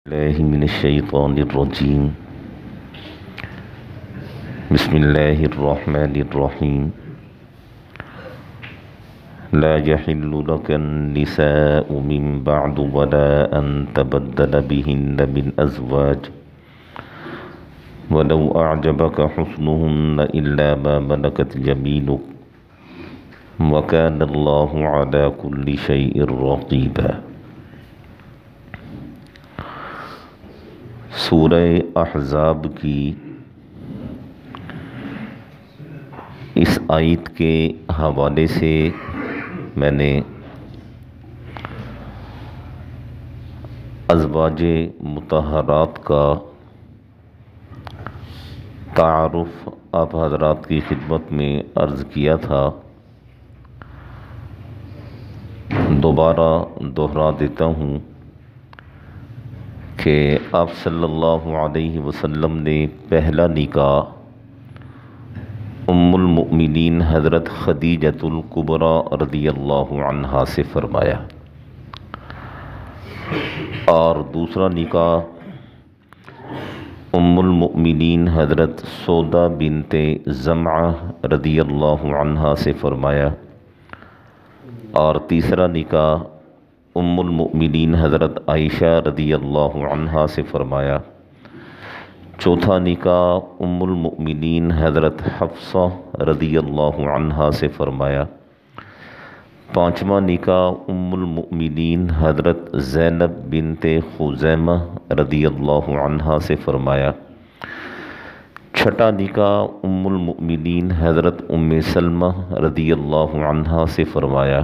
الله من الشيطان الرجيم. بسم الله الرحمن الرحيم. لا يحل لك النساء من بعد ولا أن تبدل بهن من أزواج ولو أعجبك حسنهن إلا ما ملكت يمينك وكان الله على كل شيء رقيبا. سورہ احزاب کی اس آیت کے حوالے سے میں نے ازواج مطہرات کا تعارف آپ حضرات کی خدمت میں عرض کیا تھا. دوبارہ دہرا دیتا ہوں کہ آپ صلی اللہ علیہ وسلم نے پہلا نکاح ام المؤمنین حضرت خدیجۃ الکبریٰ رضی اللہ عنہا سے فرمایا اور دوسرا نکاح ام المؤمنین حضرت سودہ بنت زمعہ رضی اللہ عنہا سے فرمایا اور تیسرا نکاح ام المؤمنین حضرت عائشہ رضی اللہ عنہا سے فرمایا. چوتھا نکاح ام المؤمنین حضرت حفصہ رضی اللہ عنہا سے فرمایا. پانچواں نکاح ام المؤمنین حضرت زینب بنت خزیمہ رضی اللہ عنہا سے فرمایا. چھٹا نکاح ام المؤمنین حضرت ام سلمہ رضی اللہ عنہا سے فرمایا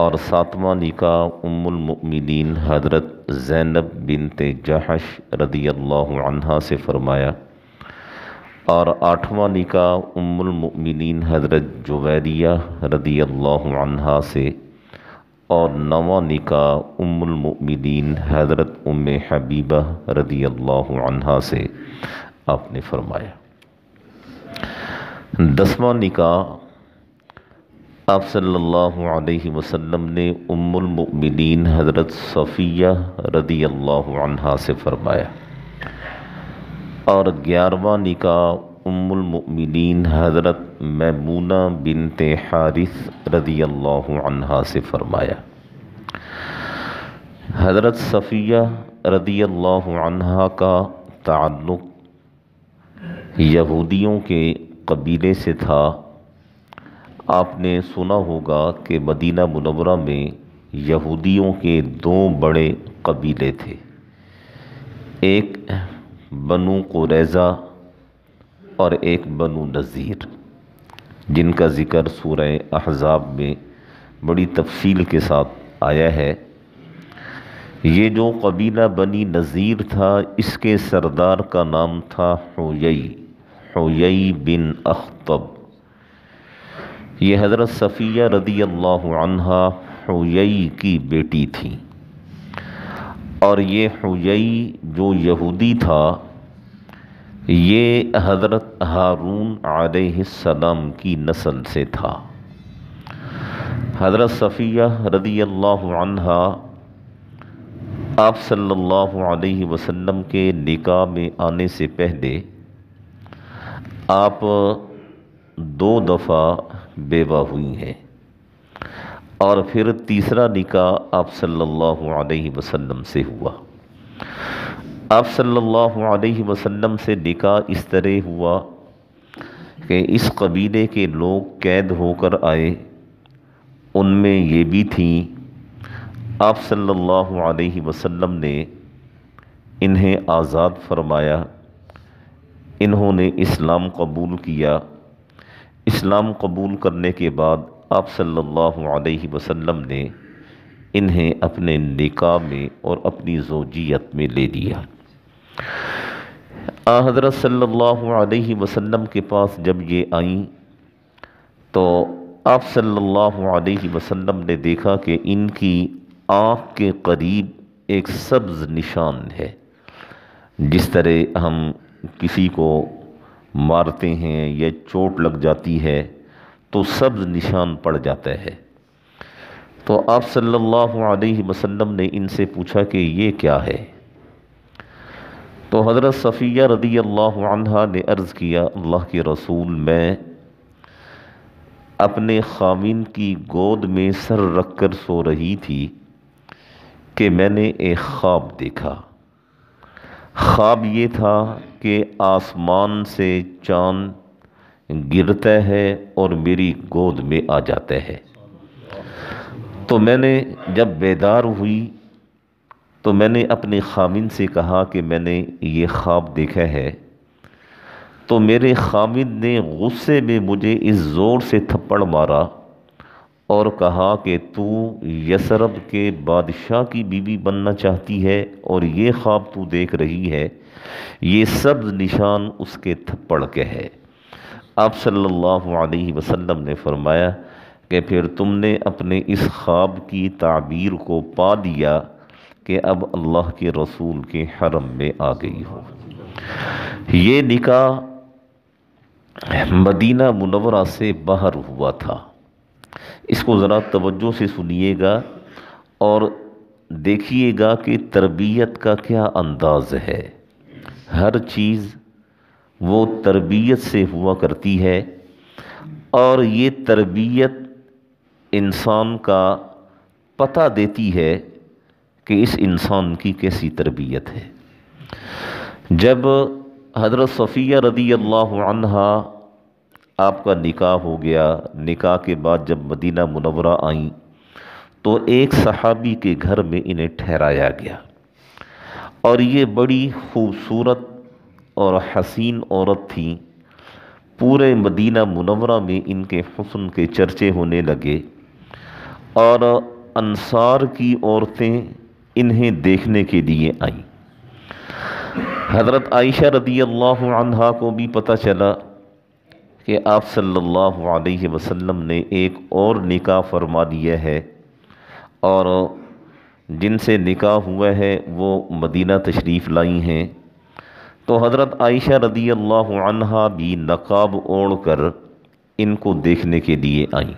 اور ساتواں نکاح ام المؤمنین حضرت زینب بنت جحش رضی اللہ عنہا سے فرمایا اور آٹھواں نکاح ام المؤمنین حضرت جویریہ رضی اللہ عنہا سے اور نواں نکاح ام المؤمنین حضرت ام حبیبہ رضی اللہ عنہا سے آپ نے فرمایا. دسواں نکاح آپ صلی اللہ علیہ وسلم نے ام المؤمنین حضرت صفیہ رضی اللہ عنہا سے فرمایا اور 11واں نکاح ام المؤمنین حضرت میمونہ بنت حارث رضی اللہ عنہا سے فرمایا. حضرت صفیہ رضی اللہ عنہا کا تعلق یہودیوں کے قبیلے سے تھا. آپ نے سنا ہوگا کہ مدینہ منورہ میں یہودیوں کے دو بڑے قبیلے تھے. ایک بنو قریظہ اور ایک بنو نذیر، جن کا ذکر سورہ احزاب میں بڑی تفصیل کے ساتھ آیا ہے. یہ جو قبیلہ بنی نذیر تھا، اس کے سردار کا نام تھا حیی بن اخطب. یہ حضرت صفیہ رضی اللہ عنہا حیی کی بیٹی تھی اور یہ حیی جو یہودی تھا یہ حضرت ہارون علیہ السلام کی نسل سے تھا. حضرت صفیہ رضی اللہ عنہا آپ صلی اللہ علیہ وسلم کے نکاح میں آنے سے پہلے آپ 2 دفعہ بیوہ ہوئی ہیں اور پھر تیسرا نکاح آپ صلی اللہ علیہ وسلم سے ہوا. آپ صلی اللہ علیہ وسلم سے نکاح اس طرح ہوا کہ اس قبیلے کے لوگ قید ہو کر آئے. ان میں یہ بھی تھیں. آپ صلی اللہ علیہ وسلم نے انہیں آزاد فرمایا. انہوں نے اسلام قبول کیا. اسلام قبول کرنے کے بعد آپ صلی اللہ علیہ وسلم نے انہیں اپنے نکاح میں اور اپنی زوجیت میں لے لیا. حضرت صلی اللہ علیہ وسلم کے پاس جب یہ آئیں تو آپ صلی اللہ علیہ وسلم نے دیکھا کہ ان کی آنکھ کے قریب ایک سبز نشان ہے. جس طرح ہم کسی کو مارتے ہیں یا چوٹ لگ جاتی ہے تو سبز نشان پڑ جاتا ہے. تو آپ صلی اللہ علیہ وسلم نے ان سے پوچھا کہ یہ کیا ہے؟ تو حضرت صفیہ رضی اللہ عنہا نے عرض کیا اللہ کے رسول، میں اپنے خاوند کی گود میں سر رکھ کر سو رہی تھی کہ میں نے ایک خواب دیکھا۔ خواب یہ تھا کہ آسمان سے چاند گرتا ہے اور میری گود میں آ جاتا ہے۔ تو میں نے جب بیدار ہوئی تو میں نے اپنے خاوند سے کہا کہ میں نے یہ خواب دیکھا ہے۔ تو میرے خاوند نے غصے میں مجھے اس زور سے تھپڑ مارا اور کہا کہ تو یثرب کے بادشاہ کی بیوی بننا چاہتی ہے اور یہ خواب تو دیکھ رہی ہے، یہ سبز نشان اس کے تھپڑ کے ہے۔ آپ صلی اللہ علیہ وسلم نے فرمایا کہ پھر تم نے اپنے اس خواب کی تعبیر کو پا دیا کہ اب اللہ کے رسول کے حرم میں آ گئی ہو۔ یہ نکاح مدینہ منورہ سے باہر ہوا تھا۔ اس کو ذرا توجہ سے سنیے گا اور دیکھیے گا کہ تربیت کا کیا انداز ہے۔ ہر چیز وہ تربیت سے ہوا کرتی ہے، اور یہ تربیت انسان کا پتہ دیتی ہے کہ اس انسان کی کیسی تربیت ہے۔ جب حضرت صفیہ رضی اللہ عنہا آپ کا نکاح ہو گیا، نکاح کے بعد جب مدینہ منورہ آئیں تو ایک صحابی کے گھر میں انہیں ٹھہرایا گیا، اور یہ بڑی خوبصورت اور حسین عورت تھیں۔ پورے مدینہ منورہ میں ان کے حسن کے چرچے ہونے لگے، اور انصار کی عورتیں انہیں دیکھنے کے لیے آئیں۔ حضرت عائشہ رضی اللہ عنہا کو بھی پتہ چلا کہ آپ صلی اللہ علیہ وسلم نے ایک اور نکاح فرما دیا ہے، اور جن سے نکاح ہوا ہے وہ مدینہ تشریف لائی ہیں۔ تو حضرت عائشہ رضی اللہ عنہا بھی نقاب اوڑھ کر ان کو دیکھنے کے لیے آئیں،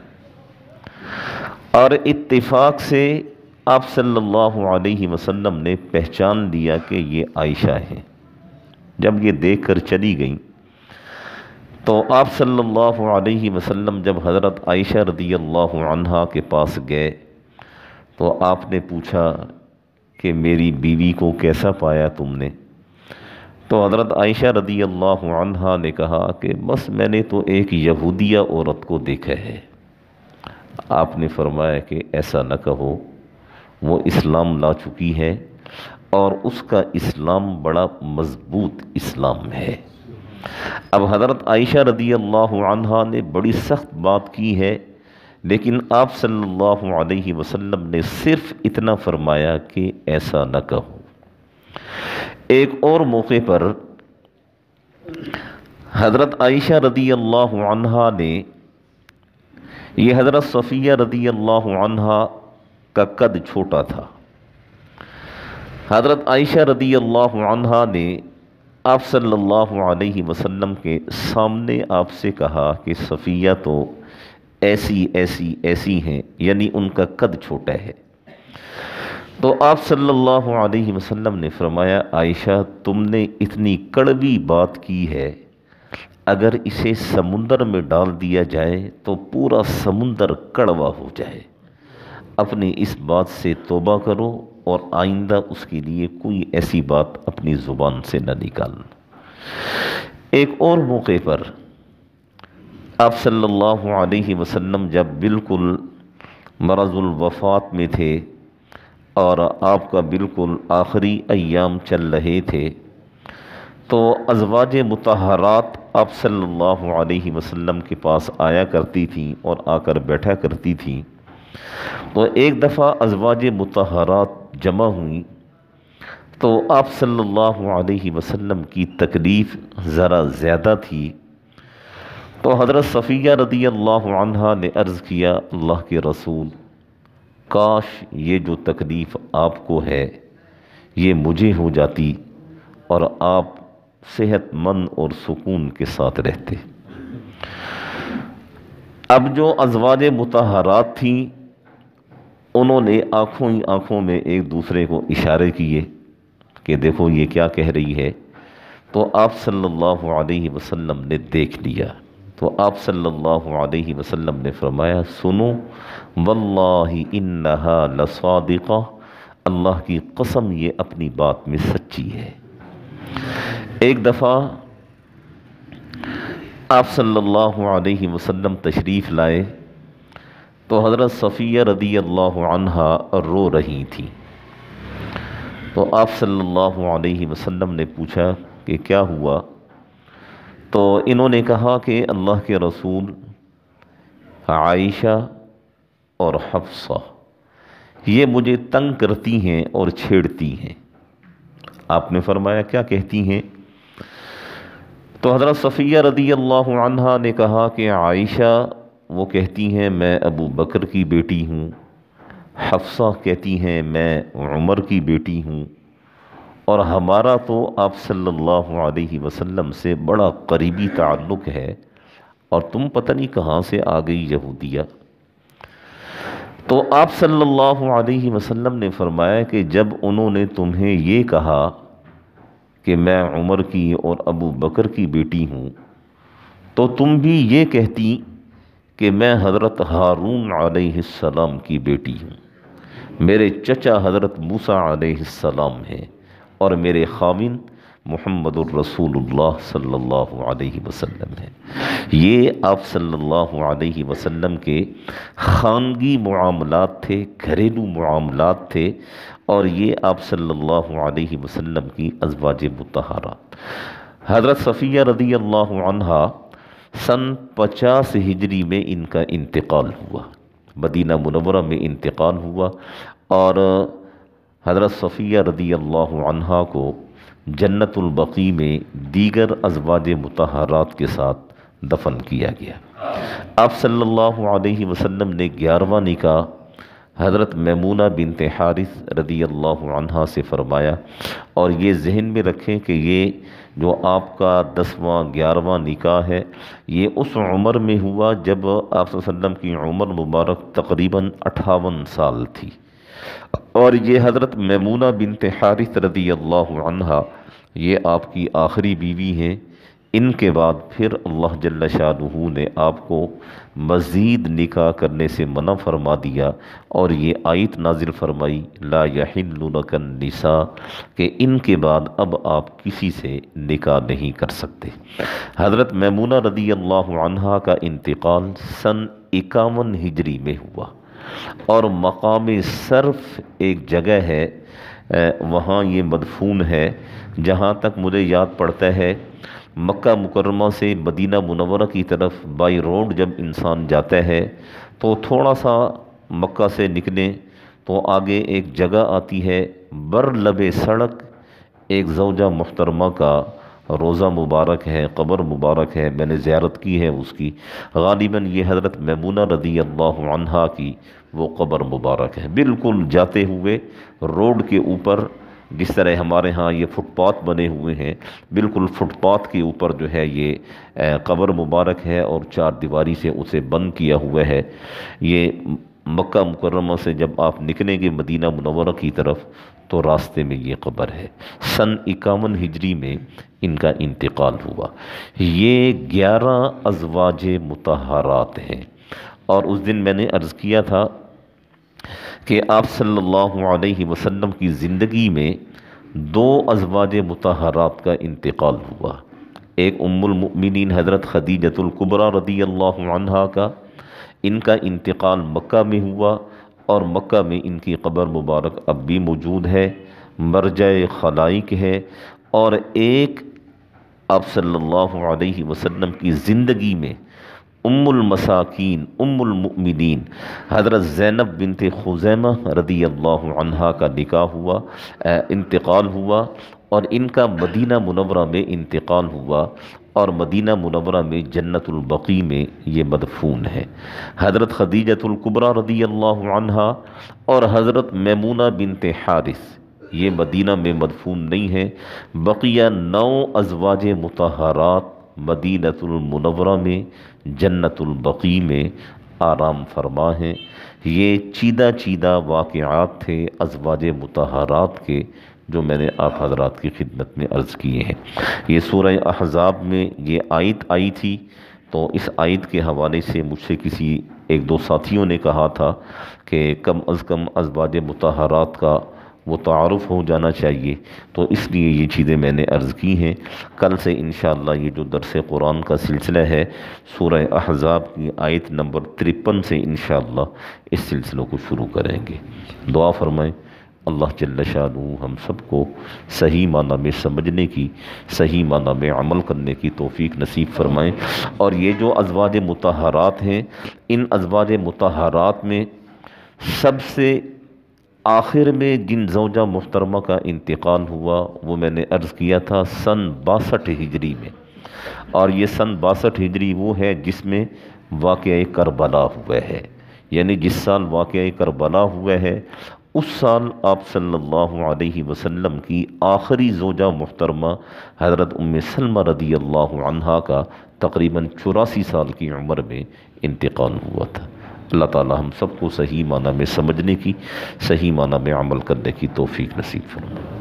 اور اتفاق سے آپ صلی اللہ علیہ وسلم نے پہچان لیا کہ یہ عائشہ ہیں۔ جب یہ دیکھ کر چلی گئیں تو آپ صلی اللہ علیہ وسلم جب حضرت عائشہ رضی اللہ عنہا کے پاس گئے تو آپ نے پوچھا کہ میری بیوی کو کیسا پایا تم نے؟ تو حضرت عائشہ رضی اللہ عنہا نے کہا کہ بس میں نے تو ایک یہودیہ عورت کو دیکھا ہے۔ آپ نے فرمایا کہ ایسا نہ کہو، وہ اسلام لا چکی ہے، اور اس کا اسلام بڑا مضبوط اسلام ہے۔ اب حضرت عائشہ رضی اللہ عنہا نے بڑی سخت بات کی ہے، لیکن آپ صلی اللہ علیہ وسلم نے صرف اتنا فرمایا کہ ایسا نہ کہو۔ ایک اور موقع پر حضرت عائشہ رضی اللہ عنہا نے، یہ حضرت صفیہ رضی اللہ عنہا کا قد چھوٹا تھا، حضرت عائشہ رضی اللہ عنہا نے آپ صلی اللہ علیہ وسلم کے سامنے آپ سے کہا کہ صفیہ تو ایسی ایسی ایسی ہیں، یعنی ان کا قد چھوٹا ہے۔ تو آپ صلی اللہ علیہ وسلم نے فرمایا عائشہ تم نے اتنی کڑوی بات کی ہے، اگر اسے سمندر میں ڈال دیا جائے تو پورا سمندر کڑوا ہو جائے۔ اپنی اس بات سے توبہ کرو اور آئندہ اس کے لیے کوئی ایسی بات اپنی زبان سے نہ نکالنا۔ ایک اور موقع پر آپ صلی اللہ علیہ وسلم جب بالکل مرض الوفات میں تھے اور آپ کا بالکل آخری ایام چل رہے تھے، تو ازواج مطہرات آپ صلی اللہ علیہ وسلم کے پاس آیا کرتی تھیں اور آ کر بیٹھا کرتی تھیں۔ تو ایک دفعہ ازواج مطہرات جمع ہوئیں تو آپ صلی اللہ علیہ وسلم کی تکلیف ذرا زیادہ تھی، تو حضرت صفیہ رضی اللہ عنہا نے عرض کیا اللہ کے رسول، کاش یہ جو تکلیف آپ کو ہے یہ مجھے ہو جاتی اور آپ صحت مند اور سکون کے ساتھ رہتے۔ اب جو ازواج مطہرات تھیں انہوں نے آنکھوں ہی آنکھوں میں ایک دوسرے کو اشارے کیے کہ دیکھو یہ کیا کہہ رہی ہے، تو آپ صلی اللہ علیہ وسلم نے دیکھ لیا، تو آپ صلی اللہ علیہ وسلم نے فرمایا سنو، واللہ انہا لصادقہ، اللہ کی قسم یہ اپنی بات میں سچی ہے۔ ایک دفعہ آپ صلی اللہ علیہ وسلم تشریف لائے تو حضرت صفیہ رضی اللہ عنہا رو رہی تھی، تو آپ صلی اللہ علیہ وسلم نے پوچھا کہ کیا ہوا؟ تو انہوں نے کہا کہ اللہ کے رسول، عائشہ اور حفصہ یہ مجھے تنگ کرتی ہیں اور چھیڑتی ہیں۔ آپ نے فرمایا کیا کہتی ہیں؟ تو حضرت صفیہ رضی اللہ عنہا نے کہا کہ عائشہ وہ کہتی ہیں میں ابو بکر کی بیٹی ہوں، حفصہ کہتی ہیں میں عمر کی بیٹی ہوں، اور ہمارا تو آپ صلی اللہ علیہ وسلم سے بڑا قریبی تعلق ہے، اور تم پتہ نہیں کہاں سے آ گئی یہودیہ۔ تو آپ صلی اللہ علیہ وسلم نے فرمایا کہ جب انہوں نے تمہیں یہ کہا کہ میں عمر کی اور ابو بکر کی بیٹی ہوں، تو تم بھی یہ کہتی کہ میں حضرت ہارون علیہ السلام کی بیٹی ہوں، میرے چچا حضرت موسیٰ علیہ السلام ہیں، اور میرے خاوند محمد الرسول اللہ صلی اللہ علیہ وسلم ہیں۔ یہ آپ صلی اللہ علیہ وسلم کے خانگی معاملات تھے، گھریلو معاملات تھے، اور یہ آپ صلی اللہ علیہ وسلم کی ازواج مطہرات۔ حضرت صفیہ رضی اللہ عنہا سن 50 ہجری میں ان کا انتقال ہوا، مدینہ منورہ میں انتقال ہوا، اور حضرت صفیہ رضی اللہ عنہا کو جنت البقیع میں دیگر ازواج مطہرات کے ساتھ دفن کیا گیا۔ آپ صلی اللہ علیہ وسلم نے 11واں نکاح حضرت میمونہ بنت حارث رضی اللہ عنہا سے فرمایا، اور یہ ذہن میں رکھیں کہ یہ جو آپ کا 10واں 11واں نکاح ہے یہ اس عمر میں ہوا جب آپ صلی اللہ علیہ وسلم کی عمر مبارک تقریباً 58 سال تھی، اور یہ حضرت میمونہ بنت حارث رضی اللہ عنہا یہ آپ کی آخری بیوی ہیں۔ ان کے بعد پھر اللہ جل شانہ نے آپ کو مزید نکاح کرنے سے منع فرما دیا، اور یہ آیت نازل فرمائی لا یحل لک النساء، کہ ان کے بعد اب آپ کسی سے نکاح نہیں کر سکتے۔ حضرت میمونہ رضی اللہ عنہا کا انتقال سن 51 ہجری میں ہوا، اور مقام صرف ایک جگہ ہے وہاں یہ مدفون ہے، جہاں تک مجھے یاد پڑتا ہے مکہ مکرمہ سے مدینہ منورہ کی طرف بائی روڈ جب انسان جاتا ہے تو تھوڑا سا مکہ سے نکلیں تو آگے ایک جگہ آتی ہے، بر لب سڑک ایک زوجہ محترمہ کا روزہ مبارک ہے، قبر مبارک ہے، میں نے زیارت کی ہے اس کی، غالباً یہ حضرت میمونہ رضی اللہ عنہا کی وہ قبر مبارک ہے، بالکل جاتے ہوئے روڈ کے اوپر، جس طرح ہمارے ہاں یہ فٹ پاتھ بنے ہوئے ہیں، بالکل فٹ پاتھ کے اوپر جو ہے یہ قبر مبارک ہے، اور 4 دیواری سے اسے بند کیا ہوا ہے۔ یہ مکہ مکرمہ سے جب آپ نکلیں گے مدینہ منورہ کی طرف تو راستے میں یہ قبر ہے۔ سن 51 ہجری میں ان کا انتقال ہوا۔ یہ 11 ازواج مطہرات ہیں، اور اس دن میں نے عرض کیا تھا کہ آپ صلی اللہ علیہ وسلم کی زندگی میں 2 ازواج مطہرات کا انتقال ہوا، ایک ام المؤمنین حضرت خدیجۃ الکبریٰ رضی اللہ عنہا کا، ان کا انتقال مکہ میں ہوا، اور مکہ میں ان کی قبر مبارک اب بھی موجود ہے، مرجع خلائق ہے، اور ایک آپ صلی اللہ علیہ وسلم کی زندگی میں ام المساکین ام المؤمنین حضرت زینب بنت خزیمہ رضی اللہ عنہا کا نکاح ہوا، انتقال ہوا، اور ان کا مدینہ منورہ میں انتقال ہوا، اور مدینہ منورہ میں جنت البقیع میں یہ مدفون ہے۔ حضرت خدیجۃ الکبریٰ رضی اللہ عنہا اور حضرت میمونہ بنت حارث یہ مدینہ میں مدفون نہیں ہیں، بقیہ 9 ازواج مطہرات مدینۃ المنورہ میں جنت البقیع میں آرام فرما ہیں۔ یہ چیدہ چیدہ واقعات تھے ازواج مطہرات کے، جو میں نے آپ حضرات کی خدمت میں عرض کیے ہیں۔ یہ سورہ احزاب میں یہ آیت آئی تھی، تو اس آیت کے حوالے سے مجھ سے کسی ایک دو ساتھیوں نے کہا تھا کہ کم از کم ازواج مطہرات کا وہ تعارف ہو جانا چاہیے، تو اس لیے یہ چیزیں میں نے عرض کی ہیں۔ کل سے انشاءاللہ یہ جو درس قرآن کا سلسلہ ہے، سورہ احزاب کی آیت نمبر 53 سے انشاءاللہ اس سلسلوں کو شروع کریں گے۔ دعا فرمائیں اللہ جل شانہ ہم سب کو صحیح معنی میں سمجھنے کی، صحیح معنی میں عمل کرنے کی توفیق نصیب فرمائیں۔ اور یہ جو ازواج مطہرات ہیں، ان ازواج مطہرات میں سب سے آخر میں جن زوجہ محترمہ کا انتقال ہوا وہ میں نے عرض کیا تھا سن 62 ہجری میں، اور یہ سن 62 ہجری وہ ہے جس میں واقعہ کربلا ہوا ہے، یعنی جس سال واقعہ کربلا ہوا ہے اس سال آپ صلی اللہ علیہ وسلم کی آخری زوجہ محترمہ حضرت ام سلمہ رضی اللہ عنہا کا تقریباً 84 سال کی عمر میں انتقال ہوا تھا۔ اللہ تعالی ہم سب کو صحیح معنی میں سمجھنے کی، صحیح معنی میں عمل کرنے کی توفیق نصیب فرمائے۔